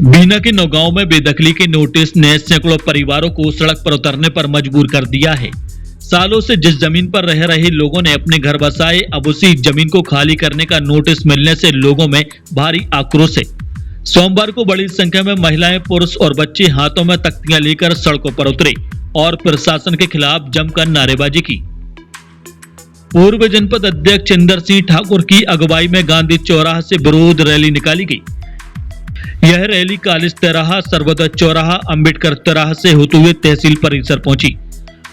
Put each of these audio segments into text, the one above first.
बीना के नौगांव में बेदखली के नोटिस ने सैकड़ों परिवारों को सड़क पर उतरने पर मजबूर कर दिया है। सालों से जिस जमीन पर रह रहे लोगों ने अपने घर बसाए, अब उसी जमीन को खाली करने का नोटिस मिलने से लोगों में भारी आक्रोश है। सोमवार को बड़ी संख्या में महिलाएं, पुरुष और बच्चे हाथों में तख्तियां लेकर सड़कों पर उतरे और प्रशासन के खिलाफ जमकर नारेबाजी की। पूर्व जनपद अध्यक्ष इंदर सिंह ठाकुर की अगुवाई में गांधी चौराहा से विरोध रैली निकाली गई। यह रैली कालिज तिराहा, सर्वोदय चौराहा, अंबेडकर तिराहा से होते हुए तहसील परिसर पहुंची।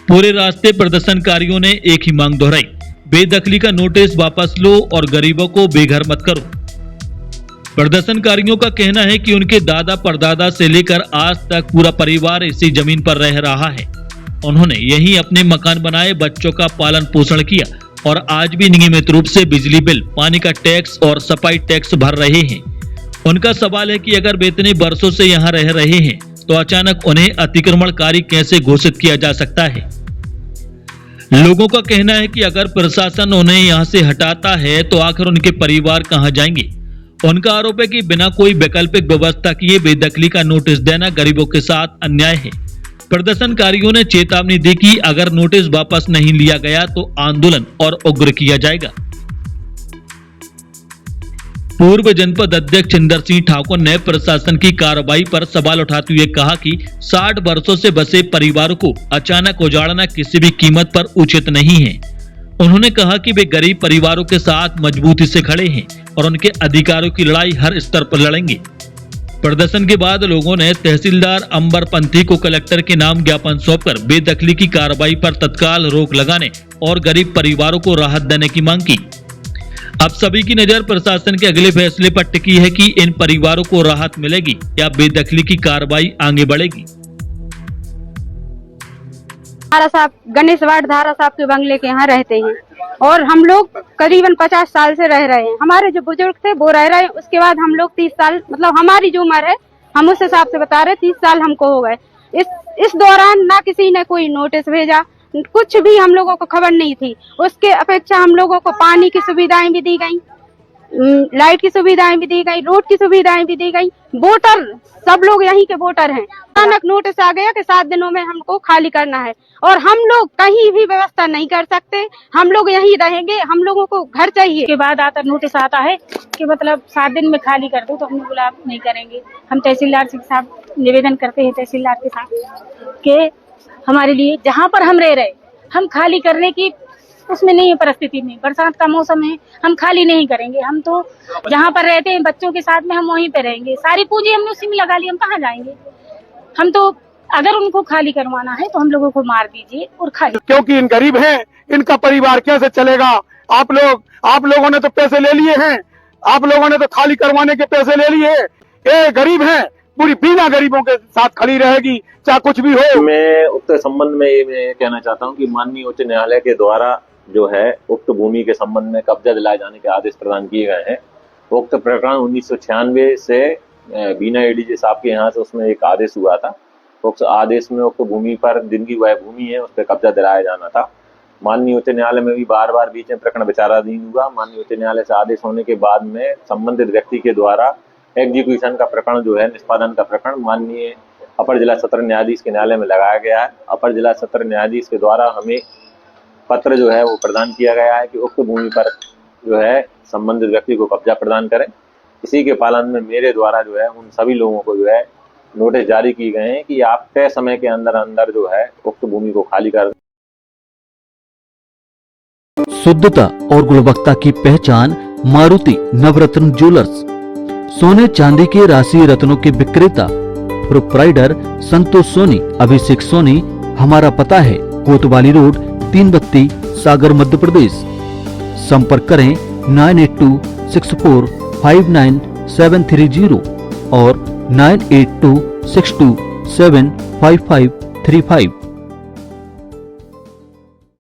पूरे रास्ते प्रदर्शनकारियों ने एक ही मांग दोहराई, बेदखली का नोटिस वापस लो और गरीबों को बेघर मत करो। प्रदर्शनकारियों का कहना है कि उनके दादा परदादा से लेकर आज तक पूरा परिवार इसी जमीन पर रह रहा है। उन्होंने यहीं अपने मकान बनाए, बच्चों का पालन पोषण किया और आज भी नियमित रूप से बिजली बिल, पानी का टैक्स और सफाई टैक्स भर रहे हैं। उनका सवाल है कि अगर वे इतने वर्षों से यहाँ रह रहे हैं तो अचानक उन्हें अतिक्रमणकारी कैसे घोषित किया जा सकता है। लोगों का कहना है कि अगर प्रशासन उन्हें यहाँ से हटाता है तो आखिर उनके परिवार कहाँ जाएंगे। उनका आरोप है कि बिना कोई वैकल्पिक व्यवस्था किए बेदखली का नोटिस देना गरीबों के साथ अन्याय है। प्रदर्शनकारियों ने चेतावनी दी कि अगर नोटिस वापस नहीं लिया गया तो आंदोलन और उग्र किया जाएगा। पूर्व जनपद अध्यक्ष इंदर सिंह ठाकुर ने प्रशासन की कार्रवाई पर सवाल उठाते हुए कहा कि 60 वर्षों से बसे परिवारों को अचानक उजाड़ना किसी भी कीमत पर उचित नहीं है। उन्होंने कहा कि वे गरीब परिवारों के साथ मजबूती से खड़े हैं और उनके अधिकारों की लड़ाई हर स्तर पर लड़ेंगे। प्रदर्शन के बाद लोगों ने तहसीलदार अंबर पंथी को कलेक्टर के नाम ज्ञापन सौंपकर बेदखली की कार्रवाई पर तत्काल रोक लगाने और गरीब परिवारों को राहत देने की मांग की। अब सभी की नजर प्रशासन के अगले फैसले पर टिकी है कि इन परिवारों को राहत मिलेगी या बेदखली की कार्रवाई आगे बढ़ेगी। धारा साहब, गणेश वार्ड धारा साहब के बंगले के यहाँ रहते हैं और हम लोग करीबन 50 साल से रह रहे हैं। हमारे जो बुजुर्ग थे वो रह रहे हैं, उसके बाद हम लोग 30 साल, मतलब हमारी जो उम्र है हम उस हिसाब से बता रहे, 30 साल हमको हो गए। इस दौरान ना किसी ने कोई नोटिस भेजा, कुछ भी हम लोगों को खबर नहीं थी। उसके अपेक्षा हम लोगों को पानी की सुविधाएं भी दी गई, लाइट की सुविधाएं भी दी गई, रोड की सुविधाएं भी दी गई। वोटर सब लोग यहीं के वोटर हैं। अचानक नोटिस आ गया कि 7 दिनों में हमको खाली करना है और हम लोग कहीं भी व्यवस्था नहीं कर सकते, हम लोग यहीं रहेंगे, हम लोगों को घर चाहिए। के बाद आता नोटिस आता है कि मतलब 7 दिन में खाली कर दो, तो हमने बोला नहीं करेंगे। हम तहसीलदार से साहब निवेदन करते हैं तहसीलदार के साथ कि हमारे लिए जहाँ पर हम रह रहे, हम खाली करने की उसमें नहीं है परिस्थिति में। बरसात का मौसम है, हम खाली नहीं करेंगे। हम तो जहाँ पर रहते हैं बच्चों के साथ में हम वहीं पे रहेंगे। सारी पूंजी हमने उसी में लगा ली, हम कहाँ जाएंगे। हम तो अगर उनको खाली करवाना है तो हम लोगों को मार दीजिए और खाली, क्योंकि इन गरीब हैं, इनका परिवार कैसे चलेगा। आप लोगों ने तो पैसे ले लिए हैं, आप लोगों ने तो खाली करवाने के पैसे ले लिए। ये गरीब हैं, पूरी बीना गरीबों के साथ खड़ी रहेगी चाहे कुछ भी हो। मैं उक्त संबंध में ये कहना चाहता हूं कि माननीय उच्च न्यायालय के द्वारा जो है उक्त भूमि के संबंध में कब्जा दिलाए जाने के आदेश प्रदान किए गए हैं। उक्त प्रकरण 1996 से बीना एडीजे साहब के यहाँ से उसमें एक आदेश हुआ था। उक्त आदेश में उक्त भूमि पर जिनकी वह भूमि है उस पर कब्जा दिलाया जाना था। माननीय उच्च न्यायालय में भी बार बार बीच में प्रकरण विचाराधीन हुआ। माननीय उच्च न्यायालय से आदेश होने के बाद में संबंधित व्यक्ति के द्वारा एग्जीक्यूशन का प्रकरण जो है, निष्पादन का प्रकरण माननीय अपर जिला सत्र न्यायाधीश के न्यायालय में लगाया गया है। अपर जिला सत्र न्यायाधीश के द्वारा हमें पत्र जो है वो प्रदान किया गया है कि उक्त भूमि पर जो है संबंधित व्यक्ति को कब्जा प्रदान करें। इसी के पालन में मेरे द्वारा जो है उन सभी लोगों को जो है नोटिस जारी की गए हैं कि आप तय समय के अंदर अंदर जो है उक्त भूमि को खाली कर। शुद्धता और गुणवत्ता की पहचान मारुति नवरत्न ज्वेलर्स। सोने चांदी के राशि रत्नों के विक्रेता प्रोप्राइटर संतोष सोनी, अभिषेक सोनी। हमारा पता है कोतवाली रोड, 3 बत्ती, सागर, मध्य प्रदेश। संपर्क करें 9826459730 और 9826275535।